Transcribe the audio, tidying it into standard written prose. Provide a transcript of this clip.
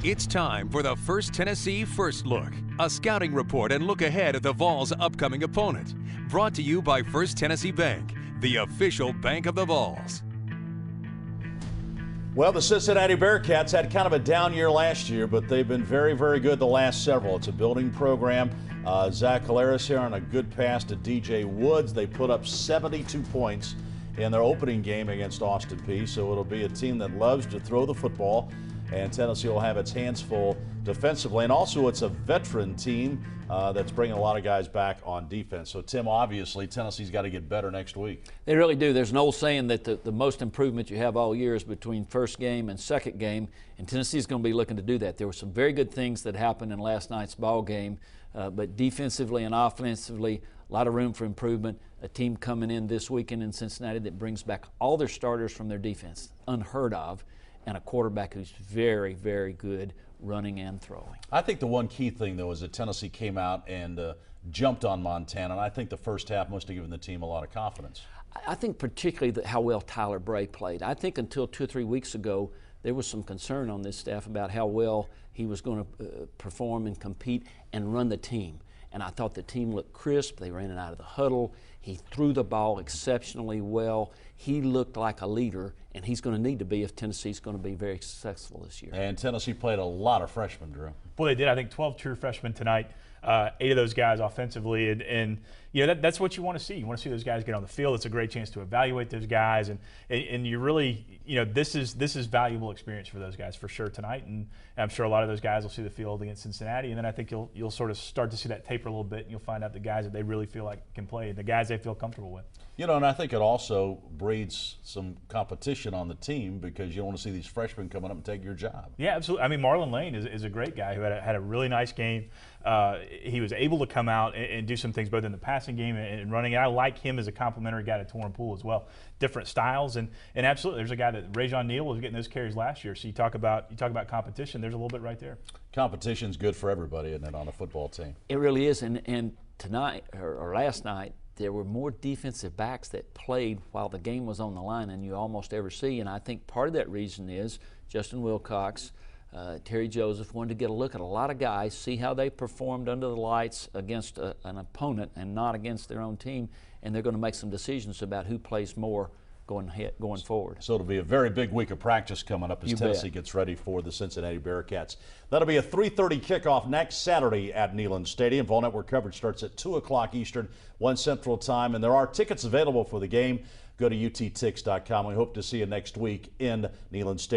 It's time for the First Tennessee First Look, a scouting report and look ahead at the Vols' upcoming opponent. Brought to you by First Tennessee Bank, the official bank of the Vols. Well, the Cincinnati Bearcats had kind of a down year last year, but they've been very, very good the last several. It's a building program. Zach Collaros here on a good pass to DJ Woods. They put up 72 points in their opening game against Austin Peay, so it'll be a team that loves to throw the football, and Tennessee will have its hands full defensively. And also it's a veteran team that's bringing a lot of guys back on defense. So, Tim, obviously Tennessee's got to get better next week. They really do. There's an old saying that the most improvement you have all year is between first game and second game, and Tennessee's going to be looking to do that. There were some very good things that happened in last night's ball game, but defensively and offensively, a lot of room for improvement. A team coming in this weekend in Cincinnati that brings back all their starters from their defense, unheard of, and a quarterback who's very, very good running and throwing. I think the one key thing, though, is that Tennessee came out and jumped on Montana, and I think the first half must have given the team a lot of confidence. I think particularly how well Tyler Bray played. I think until 2 or 3 weeks ago, there was some concern on this staff about how well he was going to perform and compete and run the team. And I thought the team looked crisp. They ran it out of the huddle. He threw the ball exceptionally well. He looked like a leader, and he's going to need to be if Tennessee's going to be very successful this year. And Tennessee played a lot of freshmen, Drew. Well, they did. I think 12 true freshmen tonight. 8 of those guys offensively, and you know that's what you want to see. You want to see those guys get on the field. It's a great chance to evaluate those guys, and you really, you know, this is valuable experience for those guys for sure tonight. And I'm sure a lot of those guys will see the field against Cincinnati, and then I think you'll sort of start to see that taper a little bit, and you'll find out the guys that they really feel like can play, the guys they feel comfortable with. You know, and I think it also breeds some competition on the team because you don't want to see these freshmen coming up and take your job. Yeah, absolutely. I mean, Marlon Lane is a great guy who had a really nice game. He was able to come out and do some things both in the passing game and running. And I like him as a complementary guy to Torrin Poole as well. Different styles, and absolutely, there's a guy that Rajon Neal was getting those carries last year. So you talk about competition. There's a little bit right there. Competition's good for everybody, isn't it, on a football team? It really is. And tonight or last night, there were more defensive backs that played while the game was on the line than you almost ever see. And I think part of that reason is Justin Wilcox, Terry Joseph wanted to get a look at a lot of guys, see how they performed under the lights against an opponent and not against their own team, and they're going to make some decisions about who plays more going forward. So it'll be a very big week of practice coming up as Tennessee gets ready for the Cincinnati Bearcats. That'll be a 3:30 kickoff next Saturday at Neyland Stadium. Vol Network coverage starts at 2 o'clock Eastern, 1 Central Time, and there are tickets available for the game. Go to uttix.com. We hope to see you next week in Neyland Stadium.